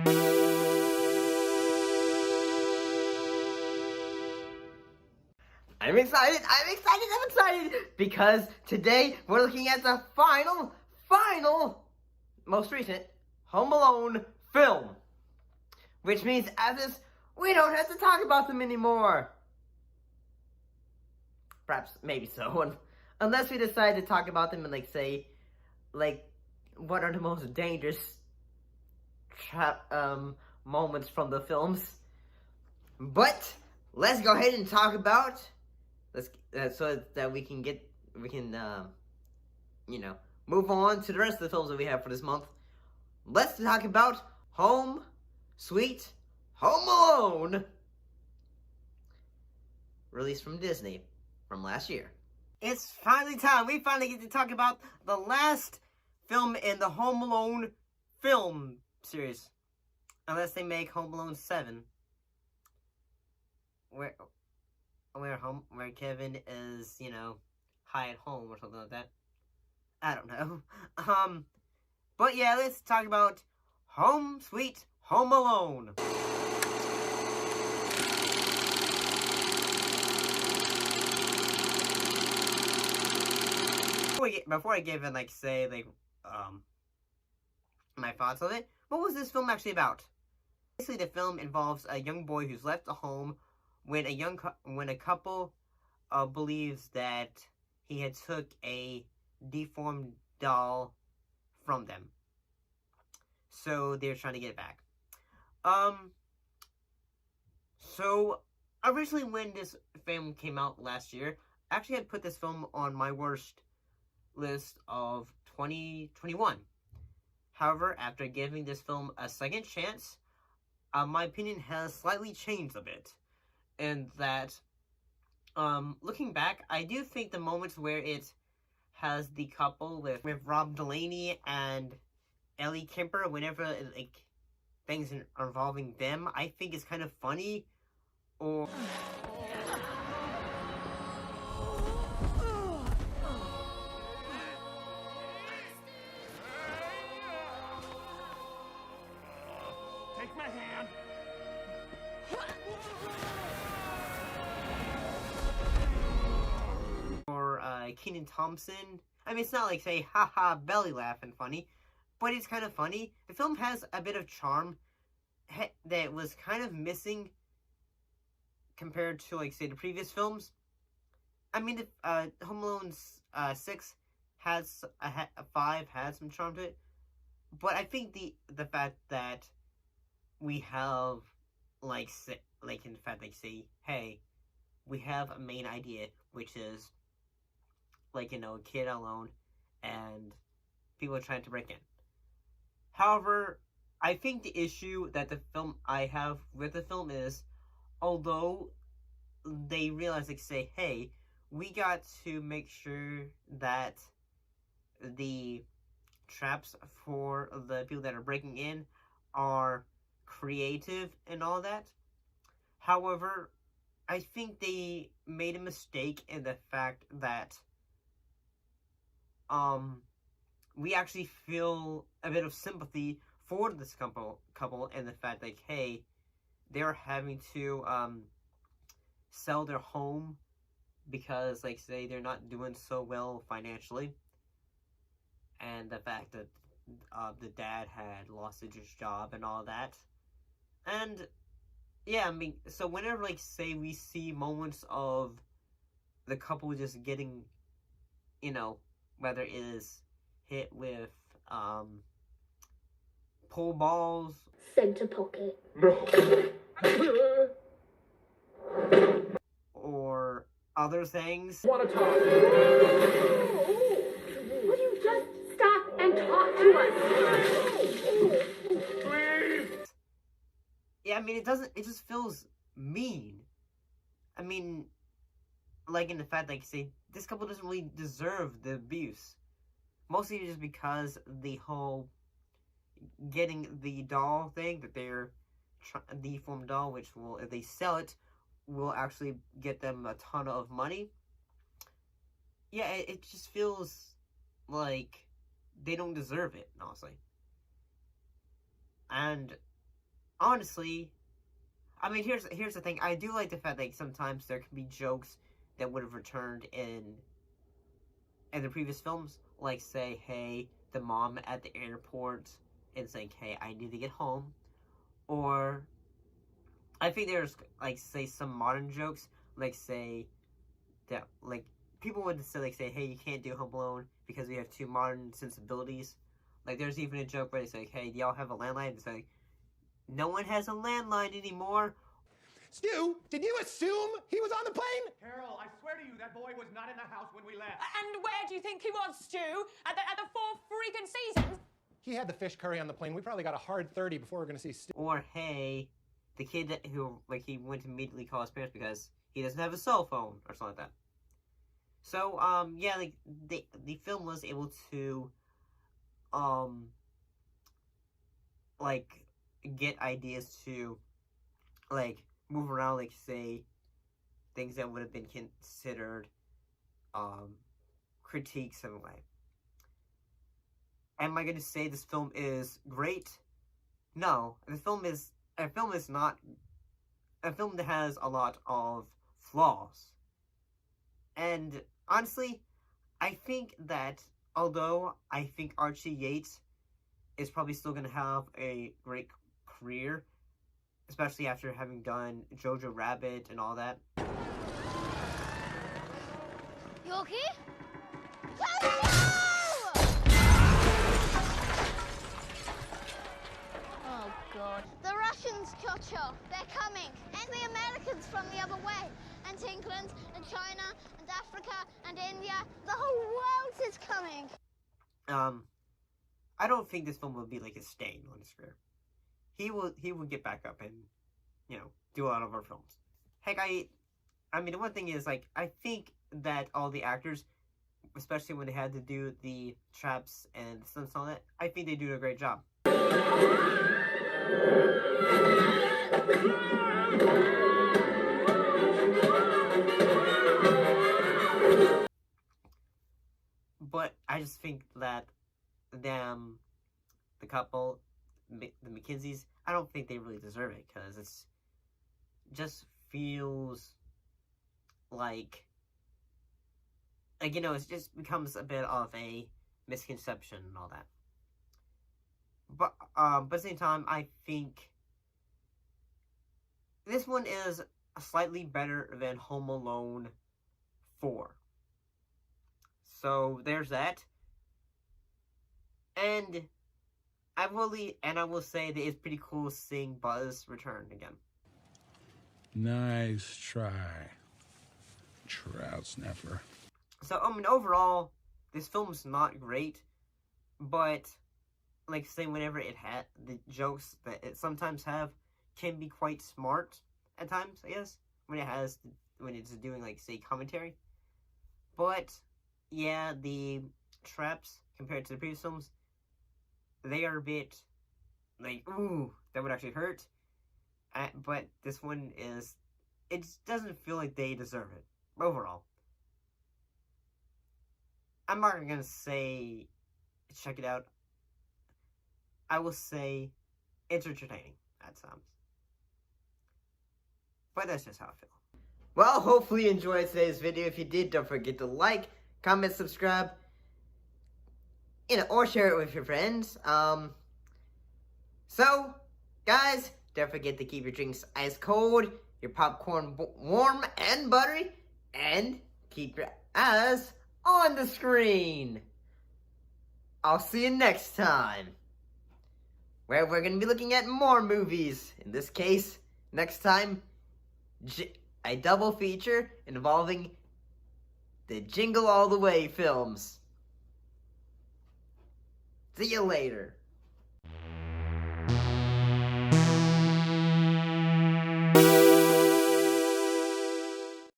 I'm excited, because today we're looking at the final, most recent Home Alone film. Which means after this, we don't have to talk about them anymore. Perhaps, maybe so, unless we decide to talk about them and say, what are the most dangerous moments from the films. But let's go ahead and talk about so that we can move on to the rest of the films that we have for this month. Let's talk about Home Sweet Home Alone, released from Disney from last year. It's finally time. We finally get to talk about the last film in the Home Alone film series, unless they make Home Alone 7, where Kevin is, high at home or something like that. I don't know. But yeah, let's talk about Home Sweet Home Alone. Before I give it, my thoughts on it, what was this film actually about? Basically, the film involves a young boy who's left the home when a couple believes that he had took a deformed doll from them. So they're trying to get it back. So originally when this film came out last year, I actually had put this film on my worst list of 2021. However, after giving this film a second chance, my opinion has slightly changed a bit. And that, looking back, I do think the moments where it has the couple with Rob Delaney and Ellie Kemper, whenever things are involving them, I think it's kind of funny. Or take my hand. Kenan Thompson. I mean, it's not say haha belly laugh and funny, but it's kind of funny. The film has a bit of charm that was kind of missing compared to say the previous films. I mean, Home Alone 6 has 5 had some charm to it, but I think the fact that we have say, hey, we have a main idea, which is a kid alone and people are trying to break in. However, I think the issue that I have with the film is, although they realize say, hey, we got to make sure that the traps for the people that are breaking in are creative and all that. However, I think they made a mistake in the fact that we actually feel a bit of sympathy for this couple and the fact hey, they're having to sell their home because say they're not doing so well financially, and the fact that the dad had lost his job and all that. And yeah, I mean, so whenever say we see moments of the couple just getting, whether it is hit with pull balls, center pocket, or other things. Want to talk? Will you just stop and talk to us? Please. Yeah, I mean, it just feels mean. I mean, in the fact say this couple doesn't really deserve the abuse. Mostly just because the whole getting the doll thing, that they're deformed doll, which will, if they sell it, will actually get them a ton of money. Yeah, it just feels like they don't deserve it, honestly. And honestly, I mean, here's the thing. I do like the fact that sometimes there can be jokes that would have returned in the previous films, like say, hey, the mom at the airport and saying, hey, I need to get home, or I think there's like say some modern jokes, like say that like people would say like say, hey, you can't do Home Alone because we have too modern sensibilities. Like there's even a joke where they say, hey, do y'all have a landline? It's like, no one has a landline anymore. Stu, did you assume he was on the plane? Carol, I swear to you, that boy was not in the house when we left. And where do you think he was, Stu? At the four freaking seasons? He had the fish curry on the plane. We probably got a hard 30 before we're going to see Stu. Or hey, the kid that, who like he went to immediately call his parents because he doesn't have a cell phone or something like that. So yeah, like the film was able to like get ideas to like move around, like say things that would have been considered critiques in a way. Am I going to say this film is great? No, the film is not a film that has a lot of flaws. And honestly, I think that although I think Archie Yates is probably still going to have a great career, especially after having done Jojo Rabbit and all that. You okay? Oh, God. The Russians, Chocho. They're coming. And the Americans from the other way. And England, and China, and Africa, and India. The whole world is coming. I don't think this film will be like a stain on his career. He will get back up and, you know, do a lot of our films. Heck, I mean, the one thing is, like, I think that all the actors, especially when they had to do the traps and stunts and all that, I think they do a great job. But I just think that the couple, the McKenzies, I don't think they really deserve it, because it's just feels like, you know, it just becomes a bit of a misconception and all that. But at the same time, I think this one is slightly better than Home Alone 4. So there's that. And I will say that it's pretty cool seeing Buzz return again. Nice try, Trout Snapper. So, I mean, overall, this film's not great, but, like, say, whenever it had, the jokes that it sometimes have can be quite smart at times, I guess, when it's doing, like, say, commentary. But, yeah, the traps, compared to the previous films, they are a bit, like, ooh, that would actually hurt. But this one is, it doesn't feel like they deserve it, overall. I'm not going to say check it out. I will say it's entertaining at times. But that's just how I feel. Well, hopefully you enjoyed today's video. If you did, don't forget to like, comment, subscribe, or share it with your friends. So, guys, don't forget to keep your drinks ice cold, your popcorn warm and buttery, and keep your eyes on the screen. I'll see you next time, where we're going to be looking at more movies. In this case, next time, a double feature involving the Jingle All the Way films. See you later.